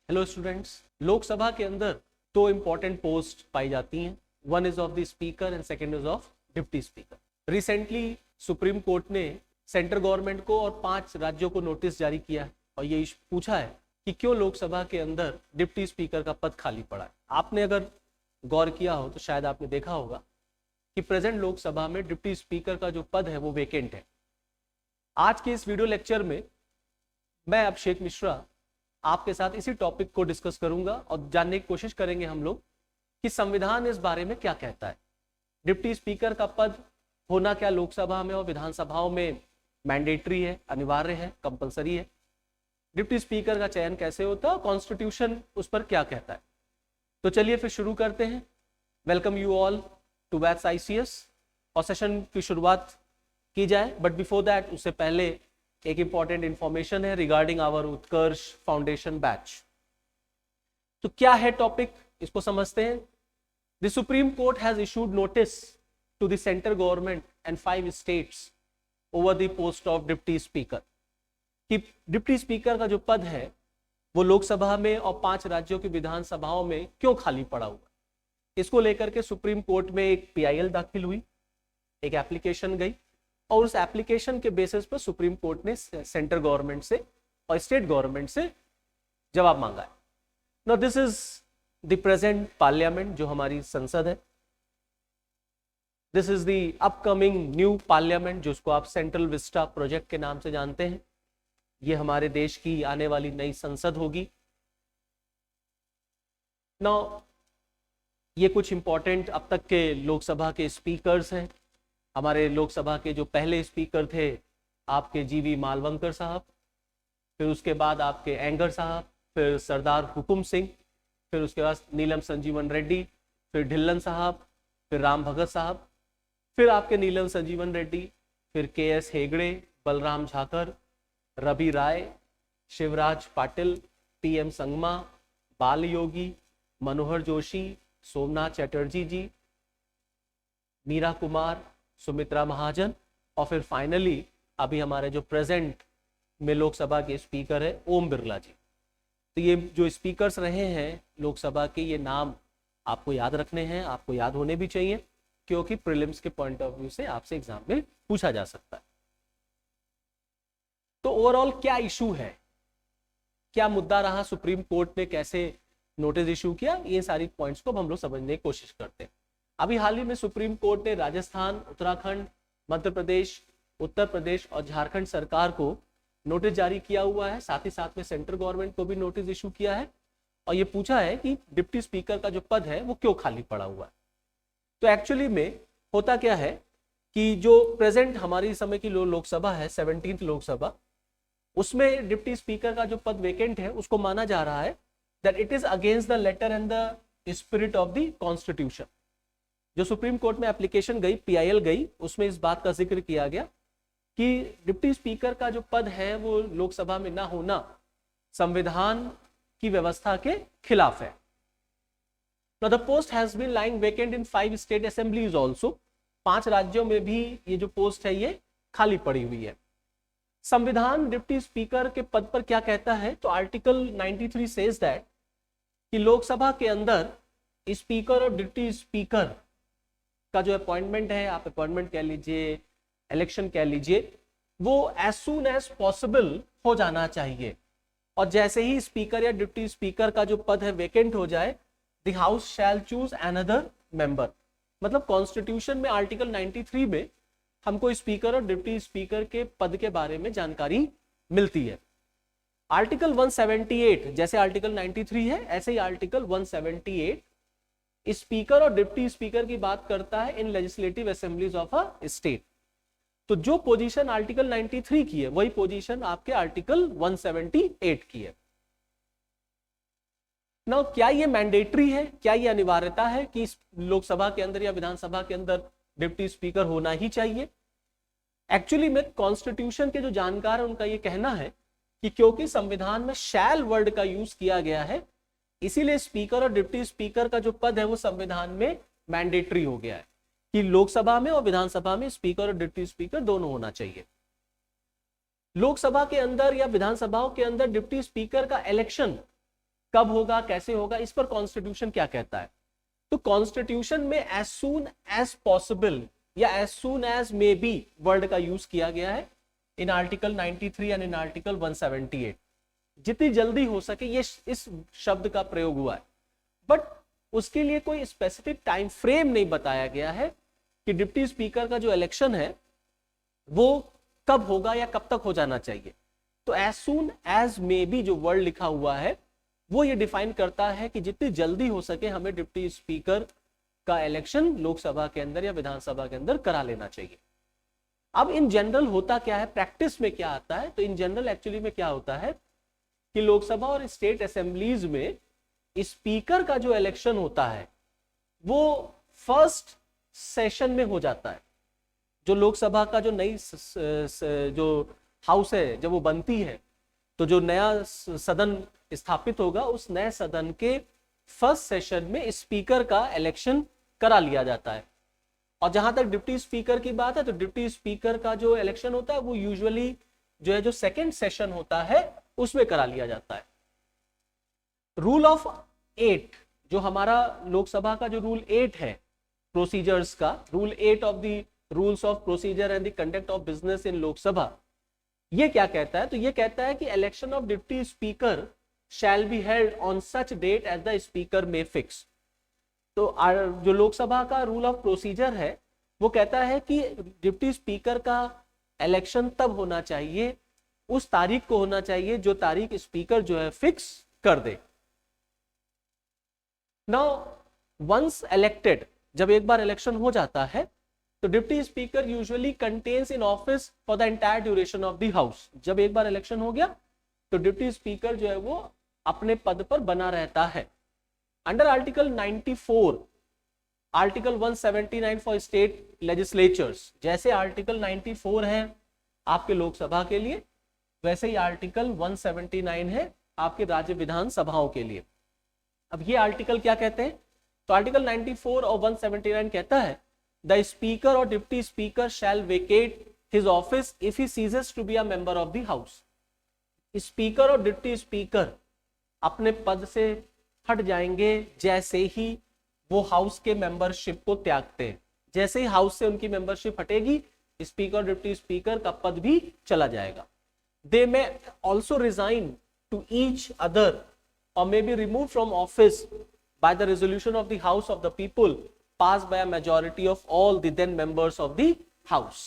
Hello students, Lok Sabha के अंदर दो इंपॉर्टेंट पोस्ट पाई जाती हैं। One is of the speaker and second is of deputy speaker. Recently supreme court ने सेंट्रल गवर्नमेंट को और 5 राज्यों को नोटिस जारी किया है और ये पूछा है कि क्यों लोकसभा के अंदर डिप्टी स्पीकर का पद खाली पड़ा है। आपने अगर गौर किया हो तो शायद आपने देखा होगा कि प्रेजेंट लोकसभा में डिप्टी स्पीकर का जो पद है वो वेकेंट है। आज के इस वीडियो लेक्चर में मैं अभिषेक मिश्रा आपके साथ इसी टॉपिक को डिस्कस करूंगा और जानने की कोशिश करेंगे हम लोग कि संविधान इस बारे में क्या कहता है। डिप्टी स्पीकर का पद होना क्या लोकसभा में और विधानसभाओं में मैंडेटरी है, अनिवार्य है, कंपलसरी है। डिप्टी स्पीकर का चयन कैसे होता है, कॉन्स्टिट्यूशन उस पर क्या कहता है। तो चलिए फिर शुरू करते हैं। वेलकम यू ऑल टू वैथ्स ICS और सेशन की शुरुआत की जाए। बट बिफोर दैट, उससे पहले एक इंपॉर्टेंट इंफॉर्मेशन है regarding our Utkarsh foundation batch. तो क्या है टॉपिक, इसको समझते हैं। The Supreme Court has issued notice to the central government and 5 states over the post of deputy speaker कि डिप्टी स्पीकर का जो पद है वो लोकसभा में और 5 राज्यों की विधानसभाओं में क्यों खाली पड़ा हुआ। इसको लेकर के सुप्रीम कोर्ट में एक PIL दाखिल हुई, एक एप्लीकेशन गई और उस एप्लीकेशन के बेसिस पर सुप्रीम कोर्ट ने सेंट्रल गवर्नमेंट से और स्टेट गवर्नमेंट से जवाब मांगा है। Now this is the present parliament, जो हमारी संसद है। This is the upcoming new parliament, जिसको आप सेंट्रल विस्टा प्रोजेक्ट के नाम से जानते हैं। ये हमारे देश की आने वाली नई संसद होगी। नाउ ये कुछ इंपॉर्टेंट अब तक के लोकसभा के स्पीकर्स हैं। हमारे लोकसभा के जो पहले स्पीकर थे आपके GV मालवंकर साहब, फिर उसके बाद आपके एंगर साहब, फिर सरदार हुकुम सिंह, फिर उसके बाद नीलम संजीवन रेड्डी, फिर ढिल्लन साहब, फिर राम भगत साहब, फिर आपके नीलम संजीवन रेड्डी, फिर KS हेगड़े, बलराम झाकर, रवि राय, शिवराज पाटिल, PM संगमा, बाल योगी, मनोहर जोशी, सोमनाथ चटर्जी जी, मीरा कुमार, सुमित्रा महाजन और फिर फाइनली अभी हमारे जो प्रेजेंट में लोकसभा के स्पीकर है ओम बिरला जी। तो ये जो स्पीकर्स रहे हैं लोकसभा के, ये नाम आपको याद रखने हैं, आपको याद होने भी चाहिए, क्योंकि प्रीलिम्स के पॉइंट ऑफ व्यू से आपसे एग्जाम में पूछा जा सकता है। तो ओवरऑल क्या इशू है, क्या मुद्दा रहा, सुप्रीम कोर्ट ने कैसे नोटिस इशू किया, ये सारी पॉइंट्स को हम लोग समझने की कोशिश करते हैं। अभी हाल ही में सुप्रीम कोर्ट ने राजस्थान, उत्तराखंड, मध्य प्रदेश, उत्तर प्रदेश और झारखंड सरकार को नोटिस जारी किया हुआ है। साथ ही साथ में सेंट्रल गवर्नमेंट को भी नोटिस इशू किया है और ये पूछा है कि डिप्टी स्पीकर का जो पद है वो क्यों खाली पड़ा हुआ है। तो एक्चुअली में होता क्या है कि जो प्रेजेंट हमारी समय की लोकसभा है, 17th लोकसभा, उसमें डिप्टी स्पीकर का जो पद वेकेंट है उसको माना जा रहा है that it is against the letter and the spirit of the constitution. जो सुप्रीम कोर्ट में एप्लीकेशन गई, PIL गई, उसमें इस बात का जिक्र किया गया कि डिप्टी स्पीकर का जो पद है वो लोकसभा में ना होना संविधान की व्यवस्था के खिलाफ है। Now the post has been lying vacant in 5 state assemblies also। 5 राज्यों में भी ये जो पोस्ट है ये खाली पड़ी हुई है। संविधान डिप्टी स्पीकर के पद पर क्या कहता है, तो आर्टिकल 93 सेज दैट कि लोकसभा के अंदर स्पीकर और डिप्टी स्पीकर का जो अपॉइंटमेंट है, आप अपॉइंटमेंट कह लीजिए, इलेक्शन कह लीजिए, वो एज सून एज पॉसिबल हो जाना चाहिए। और जैसे ही स्पीकर या डिप्टी स्पीकर का जो पद है वेकेंट हो जाए, the house shall choose another member. मतलब कॉन्स्टिट्यूशन में आर्टिकल 93 में हमको स्पीकर और डिप्टी स्पीकर के पद के बारे में जानकारी मिलती है। आर्टिकल 178 जैसे आर्टिकल 93 है, ऐसे ही आर्टिकल 178 स्पीकर और डिप्टी स्पीकर की बात करता है in legislative assemblies of a state. तो जो पोजीशन आर्टिकल 93 की है वही पोजीशन आपके आर्टिकल 178 की है। नाउ क्या ये मैंडेटरी है, क्या ये अनिवार्यता है कि लोकसभा के अंदर या विधानसभा के अंदर डिप्टी स्पीकर होना ही चाहिए? एक्चुअली में कॉन्स्टिट्यूशन के जो जानकार है उनका ये कहना है कि क्योंकि संविधान में शैल वर्ड का यूज किया गया है, इसीलिए स्पीकर और डिप्टी स्पीकर का जो पद है वो संविधान में मैंडेटरी हो गया है कि लोकसभा में और विधानसभा में स्पीकर और डिप्टी स्पीकर दोनों होना चाहिए। लोकसभा के अंदर या विधानसभाओं के अंदर डिप्टी स्पीकर का इलेक्शन कब होगा, कैसे होगा, इस पर कॉन्स्टिट्यूशन क्या कहता है? तो कॉन्स्टिट्यूशन में एज सून एज पॉसिबल या as soon as may be word का यूज किया गया है in article 93 and in article 178। जितनी जल्दी हो सके ये इस शब्द का प्रयोग हुआ है, बट उसके लिए कोई स्पेसिफिक टाइम फ्रेम नहीं बताया गया है कि डिप्टी स्पीकर का जो इलेक्शन है वो कब होगा या कब तक हो जाना चाहिए। तो as soon as may be जो वर्ड लिखा हुआ है वो ये डिफाइन करता है कि जितनी जल्दी हो सके हमें डिप्टी स्पीकर का इलेक्शन लोकसभा के अंदर या विधानसभा के अंदर करा लेना चाहिए। अब इन जनरल होता क्या है, प्रैक्टिस में क्या आता है? तो इन जनरल एक्चुअली में क्या होता है कि लोकसभा और स्टेट असेंबलीज में स्पीकर का जो इलेक्शन होता है वो फर्स्ट सेशन में हो जाता है। जो लोकसभा का जो नई जो हाउस है जब वो बनती है तो जो नया सदन स्थापित होगा उस नए सदन के फर्स्ट सेशन में स्पीकर का इलेक्शन करा लिया जाता है। और जहां तक डिप्टी स्पीकर की बात है तो डिप्टी स्पीकर का जो इलेक्शन होता है वो यूजुअली जो है जो सेकंड सेशन होता है उसमें करा लिया जाता है। रूल ऑफ 8 जो हमारा लोकसभा का जो रूल 8 है प्रोसीजर्स का, rule 8 of the rules of procedure and the conduct of business in Lok Sabha, ये क्या कहता है? तो ये कहता है कि election of deputy speaker shall be held on such date as the speaker may fix. तो जो लोकसभा का रूल ऑफ प्रोसीजर है वो कहता है कि डिप्टी स्पीकर का इलेक्शन तब होना चाहिए, उस तारीख को होना चाहिए जो तारीख स्पीकर जो है फिक्स कर दे। नाउ वंस इलेक्टेड, जब एक बार इलेक्शन हो जाता है तो deputy speaker usually contains in office for the entire duration of the house. जब एक बार इलेक्शन हो गया तो डिप्टी स्पीकर जो है वो अपने पद पर बना रहता है। Under article 94, article 179 for state legislatures, जैसे आर्टिकल 94 है आपके लोकसभा के लिए वैसे ही आर्टिकल 179 है आपके राज्य विधानसभाओं के लिए। अब ये आर्टिकल क्या कहते हैं? तो आर्टिकल 94 और 179 कहता है द स्पीकर और deputy speaker shall vacate his office if he ceases to be a member of the house. Speaker और डिप्टी स्पीकर अपने पद से हट जाएंगे जैसे ही वो हाउस के मेंबरशिप को त्यागते हैं। जैसे ही हाउस से उनकी मेंबरशिप हटेगी स्पीकर और डिप्टी स्पीकर का पद भी चला जाएगा। They may also resign to each other or may be removed from office by the resolution of the House of the People passed by a majority of all the then members of the House।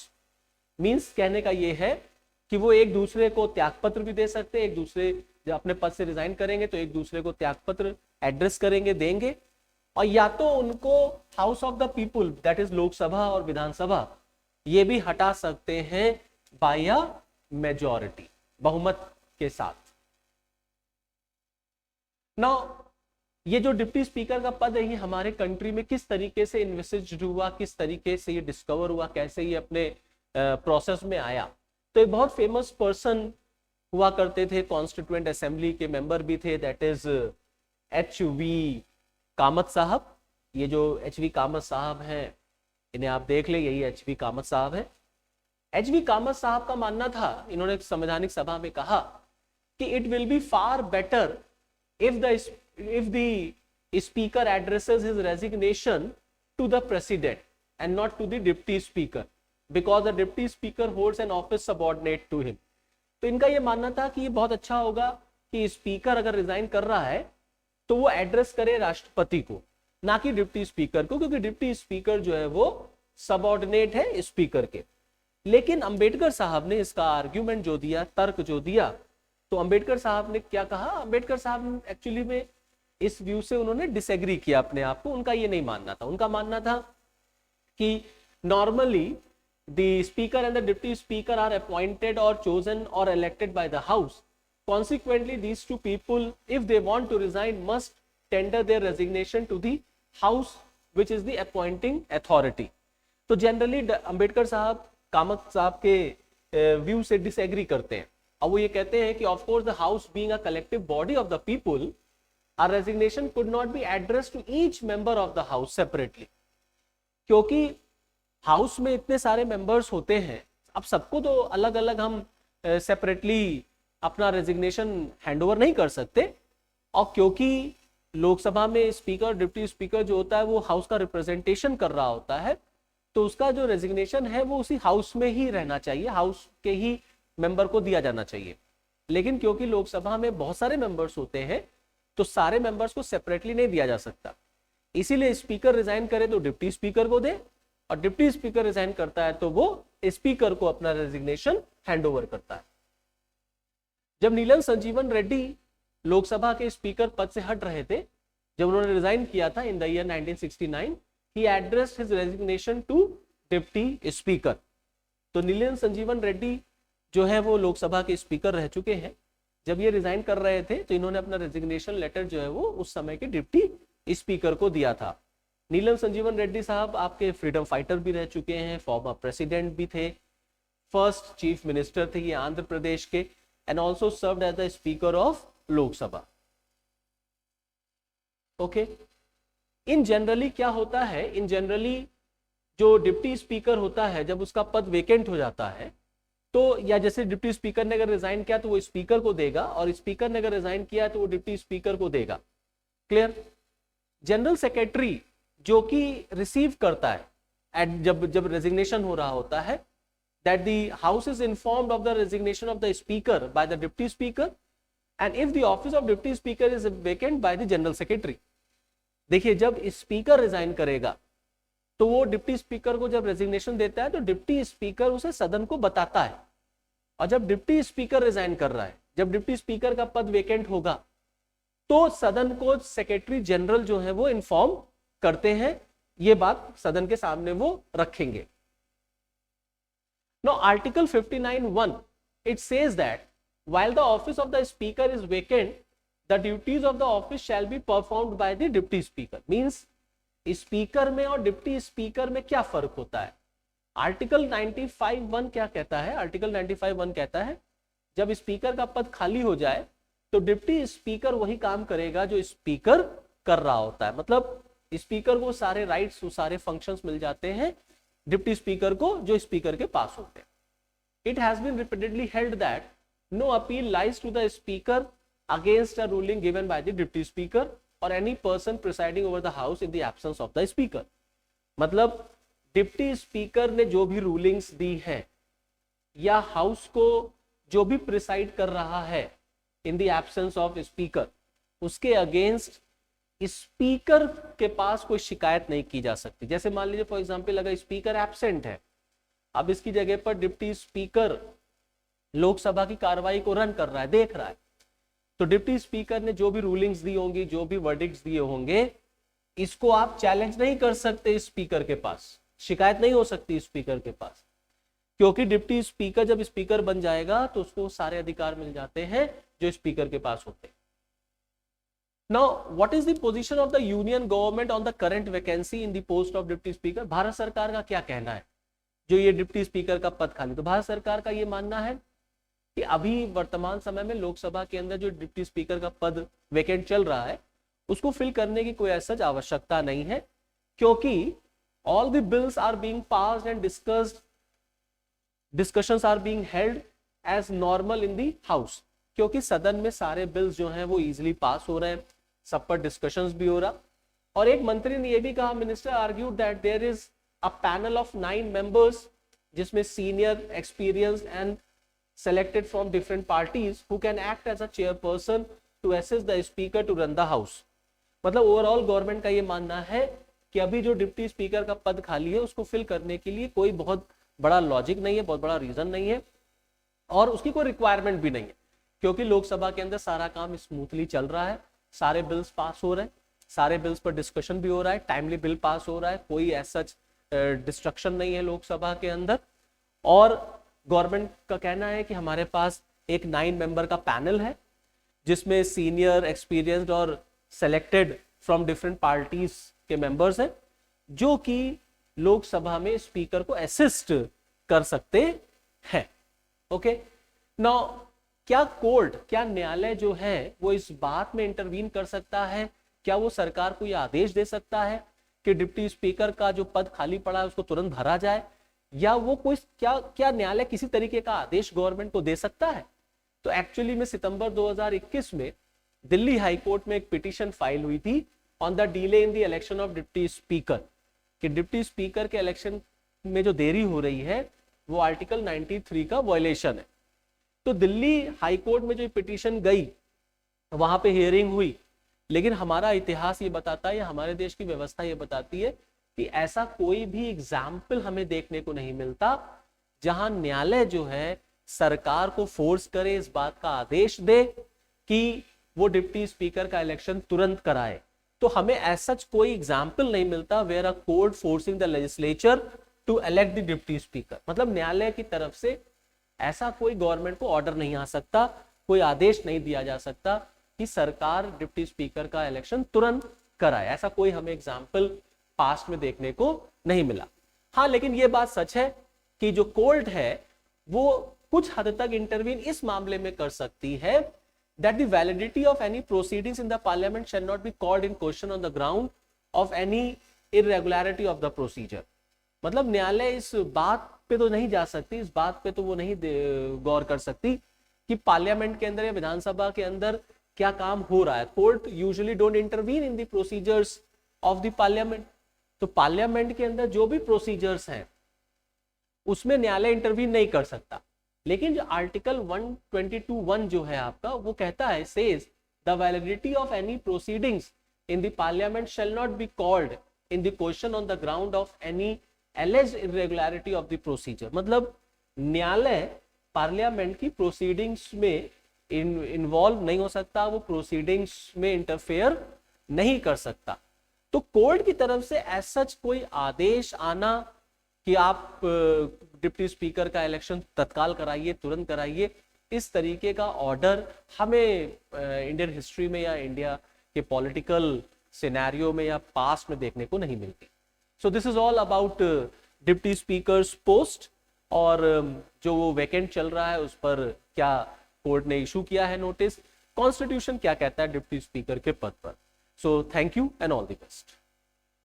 Means कहने का ये है कि वो एक दूसरे को त्यागपत्र भी दे सकते हैं, एक दूसरे जब अपने पद से रिजाइन करेंगे तो एक दूसरे को त्यागपत्र एड्रेस करेंगे, देंगे, और या तो उनको house of the people that is Lok Sabha और विधानसभा ये भी हटा सकते हैं बाय अ मेजॉरिटी, बहुमत के साथ। नाउ ये जो डिप्टी स्पीकर का पद है ये हमारे कंट्री में किस तरीके से इन्विसिज्ड हुआ, किस तरीके से ये डिस्कवर हुआ, कैसे ये अपने प्रोसेस में आया? तो एक बहुत फेमस पर्सन हुआ करते थे, कॉन्स्टिट्यूएंट असेंबली के मेंबर भी थे, दैट इज HV कामत साहब। ये जो HV कामत साहब हैं इन्हें आप देख ले, यही HV कामत साहब है। HV कामत साहब का मानना था, इन्होंने संवैधानिक सभा में कहा कि it will be far better if the speaker addresses his resignation to the president and not to the deputy speaker because the deputy speaker holds an office subordinate to him। तो इनका ये मानना था कि ये बहुत अच्छा होगा कि स्पीकर अगर रिजाइन कर रहा है तो वो एड्रेस करे राष्ट्रपति को, ना कि डिप्टी स्पीकर को, क्योंकि डिप्टी स्पीकर जो है वो सबऑर्डिनेट है स्पीकर के। लेकिन अंबेडकर साहब ने इसका आर्ग्यूमेंट जो दिया, तर्क जो दिया, तो अंबेडकर साहब ने क्या कहा? अंबेडकर साहब एक्चुअली में इस व्यू से उन्होंने डिसएग्री किया अपने आप को, उनका ये नहीं मानना था। उनका मानना था कि normally the speaker and the deputy speaker are appointed और चोजन और elected by the house. Consequently these two people if they want to resign must tender their resignation to the house which is the appointing authority. तो generally Ambedkar साहब कामत साहब के view से disagree करते हैं और वो ये कहते हैं कि of course the house being a collective body of the people, our resignation could not be addressed to each member of the house separately. क्योंकि हाउस में इतने सारे मेंबर्स होते हैं, अब सबको तो अलग अलग हम सेपरेटली अपना रेजिग्नेशन हैंडओवर नहीं कर सकते, और क्योंकि लोकसभा में स्पीकर डिप्टी स्पीकर जो होता है वो हाउस का रिप्रेजेंटेशन कर रहा होता है, तो उसका जो रेजिग्नेशन है वो उसी हाउस में ही रहना चाहिए, हाउस के ही मेंबर को दिया जाना चाहिए। लेकिन क्योंकि लोकसभा में बहुत सारे मेंबर्स होते हैं तो सारे मेंबर्स को सेपरेटली नहीं दिया जा सकता, इसीलिए स्पीकर रिजाइन करे तो डिप्टी स्पीकर को दे, और डिप्टी स्पीकर रिजाइन करता है तो वो स्पीकर को अपना रेजिग्नेशन हैंडओवर करता है। जब नीलम संजीवन रेड्डी लोकसभा के स्पीकर पद से हट रहे थे, जब उन्होंने रिजाइन किया था in the year 1969, he addressed his resignation to deputy speaker. तो नीलम संजीवन रेड्डी जो है वो लोकसभा के स्पीकर रह चुके हैं। जब ये रिजाइन कर रहे थे तो इन्होंने अपना रेजिग्नेशन लेटर जो है वो उस समय के डिप्टी स्पीकर को दिया था। नीलम संजीवन रेड्डी साहब आपके फ्रीडम फाइटर भी रह चुके हैं, फॉर्मर प्रेसिडेंट भी थे, फर्स्ट चीफ मिनिस्टर थे ये आंध्र प्रदेश के, and also served as the speaker of Lok Sabha. Okay, in generally क्या होता है, इन जनरली जो डिप्टी स्पीकर होता है जब उसका पद वेकेंट हो जाता है तो, या जैसे डिप्टी स्पीकर ने अगर रिजाइन किया तो वो स्पीकर को देगा, और स्पीकर ने अगर रिजाइन किया तो वो डिप्टी स्पीकर को देगा। क्लियर? जनरल सेक्रेटरी जो कि रिसीव करता है जब रेजिग्नेशन हो रहा होता है, that the house is informed of the resignation of the speaker by the deputy speaker, and if the office of deputy speaker is vacant by the general secretary. देखिए, जब स्पीकर रिजाइन करेगा तो वो deputy speaker को जब resignation देता है तो डिप्टी स्पीकर उसे सदन को बताता है, और जब डिप्टी स्पीकर रिजाइन कर रहा है, जब डिप्टी स्पीकर का पद वेकेंट होगा तो सदन को सेक्रेटरी जनरल जो है वो इन्फॉर्म करते हैं, ये बात सदन के सामने वो रखेंगे। Now article 59(1) it says that while the office of the speaker is vacant, the duties of the office shall be performed by the deputy speaker। Means speaker में और डिप्टी स्पीकर में क्या फर्क होता है? आर्टिकल 95(1) क्या कहता है? आर्टिकल 95(1) कहता है जब स्पीकर का पद खाली हो जाए तो डिप्टी स्पीकर वही काम करेगा जो स्पीकर कर रहा होता है। मतलब स्पीकर को सारे राइट्स, सारे फंक्शंस मिल जाते हैं डिप्टी स्पीकर को जो स्पीकर के पास होते हैं। It has been repeatedly held that no appeal lies to the speaker against a ruling given by the deputy speaker or any person presiding over the house in the absence of the speaker। मतलब deputy speaker ने जो भी rulings दी है या house को जो भी preside कर रहा है in the absence of speaker, उसके अगेंस्ट स्पीकर के पास कोई शिकायत नहीं की जा सकती। जैसे मान लीजिए फॉर एग्जांपल अगर स्पीकर एब्सेंट है, अब इसकी जगह पर डिप्टी स्पीकर लोकसभा की कार्रवाई को रन कर रहा है, देख रहा है, तो डिप्टी स्पीकर ने जो भी रूलिंग्स दी होंगी, जो भी वर्डिक्ट्स दिए होंगे, इसको आप चैलेंज नहीं कर सकते स्पीकर के पास, शिकायत नहीं हो सकती स्पीकर के पास, क्योंकि डिप्टी स्पीकर जब स्पीकर बन जाएगा तो उसको सारे अधिकार मिल जाते हैं जो स्पीकर के पास होते हैं। Now what is the position of the union government on the current vacancy in the post of deputy speaker? Bharat सरकार का क्या कहना है जो ये डिप्टी स्पीकर का पद खाली? तो भारत सरकार का ये मानना है कि अभी वर्तमान समय में लोकसभा के अंदर जो डिप्टी स्पीकर का पद वेकेंट चल रहा है उसको फिल करने की कोई ऐसा आवश्यकता नहीं है, क्योंकि all the bills are being passed and discussions are being held as normal in the house. क्योंकि सदन में सारे बिल्स जो हैं वो इजीली पास हो रहे हैं, सब पर डिस्कशंस भी हो रहा। और एक मंत्री ने यह भी कहा, minister argued that there is a panel of 9 members जिसमें senior, experience and selected from different parties who can act as a chairperson to assist the speaker to run the house। मतलब ओवरऑल गवर्नमेंट का ये मानना है कि अभी जो deputy speaker का पद खाली है उसको फिल करने के लिए कोई बहुत बड़ा लॉजिक नहीं है, बहुत बड़ा रीजन नहीं है, और उसकी कोई रिक्वायरमेंट भी नहीं है, क्योंकि लोकसभा के अंदर सारा काम स्मूथली चल रहा है, सारे बिल्स पास हो रहे हैं, सारे बिल्स पर डिस्कशन भी हो रहा है, टाइमली बिल पास हो रहा है, कोई ऐसा डिस्ट्रक्शन नहीं है लोकसभा के अंदर। और गवर्नमेंट का कहना है कि हमारे पास एक 9 मेंबर का पैनल है जिसमें सीनियर, एक्सपीरियंस्ड और सेलेक्टेड फ्रॉम डिफरेंट पार्टीज के मेंबर्स हैं जो कि लोकसभा में स्पीकर को असिस्ट कर सकते हैं। ओके, नाउ क्या कोर्ट, क्या न्यायालय जो है वो इस बात में इंटरवीन कर सकता है? क्या वो सरकार को यह आदेश दे सकता है कि डिप्टी स्पीकर का जो पद खाली पड़ा है उसको तुरंत भरा जाए, या वो कोई क्या न्यायालय किसी तरीके का आदेश गवर्नमेंट को दे सकता है? तो एक्चुअली में सितंबर 2021 में दिल्ली हाई कोर्ट में एक पिटीशन फाइल हुई थी on the delay in the election of deputy speaker, कि डिप्टी स्पीकर के इलेक्शन में जो देरी हो रही है वो आर्टिकल 93 का वायलेशन है। तो दिल्ली हाई कोर्ट में जो पिटीशन गई, वहां पे हियरिंग हुई, लेकिन हमारा इतिहास ये बताता है या हमारे देश की व्यवस्था ये बताती है कि ऐसा कोई भी एग्जाम्पल हमें देखने को नहीं मिलता जहां न्यायालय जो है सरकार को फोर्स करे, इस बात का आदेश दे कि वो डिप्टी स्पीकर का इलेक्शन तुरंत कराए। तो हमें ऐसा कोई एग्जाम्पल नहीं मिलता where a court forcing the legislature to elect the deputy speaker. मतलब न्यायालय की तरफ से ऐसा कोई गवर्नमेंट को ऑर्डर नहीं आ सकता, कोई आदेश नहीं दिया जा सकता कि सरकार डिप्टी स्पीकर का इलेक्शन तुरंत कराए। ऐसा कोई हमें एग्जाम्पल पास्ट में देखने को नहीं मिला। हाँ, लेकिन ये बात सच है कि जो कोर्ट है वो कुछ हद तक इंटरवीन इस मामले में कर सकती है that the validity of any proceedings in the parliament shall not be called in question on the ground of any irregularity of the procedure। मतलब न्यायालय इस बात पे तो नहीं जा सकती, इस बात पे तो वो नहीं गौर कर सकती कि पार्लियामेंट के अंदर या विधानसभा के अंदर क्या काम हो रहा है। Court usually don't intervene in the procedures of the parliament. तो पार्लियामेंट के अंदर जो भी प्रोसीजर्स हैं उसमें न्यायालय इंटरवीन नहीं कर सकता। लेकिन जो आर्टिकल 122(1) जो है आपका, वो कहता है says the validity of any proceedings in the parliament shall not be called in the question on the ground of any एलिज्ड irregularity of the procedure. मतलब न्यायालय पार्लियामेंट की प्रोसीडिंग्स में इन्वॉल्व नहीं हो सकता, वो प्रोसीडिंग्स में इंटरफेयर नहीं कर सकता। तो कोर्ट की तरफ से ऐसा कोई आदेश आना कि आप डिप्टी स्पीकर का इलेक्शन तत्काल कराइए, तुरंत कराइए, इस तरीके का ऑर्डर हमें इंडियन हिस्ट्री में या इंडिया के पॉलिटिकल सिनेरियो में या पास्ट में देखने को नहीं मिलती। So this is all about deputy speakers post, और जो वो वैकेंट चल रहा है उस पर क्या कोर्ट ने इशू किया है नोटिस, कॉन्स्टिट्यूशन क्या कहता है डिप्टी स्पीकर के पद पर। So thank you and all the best.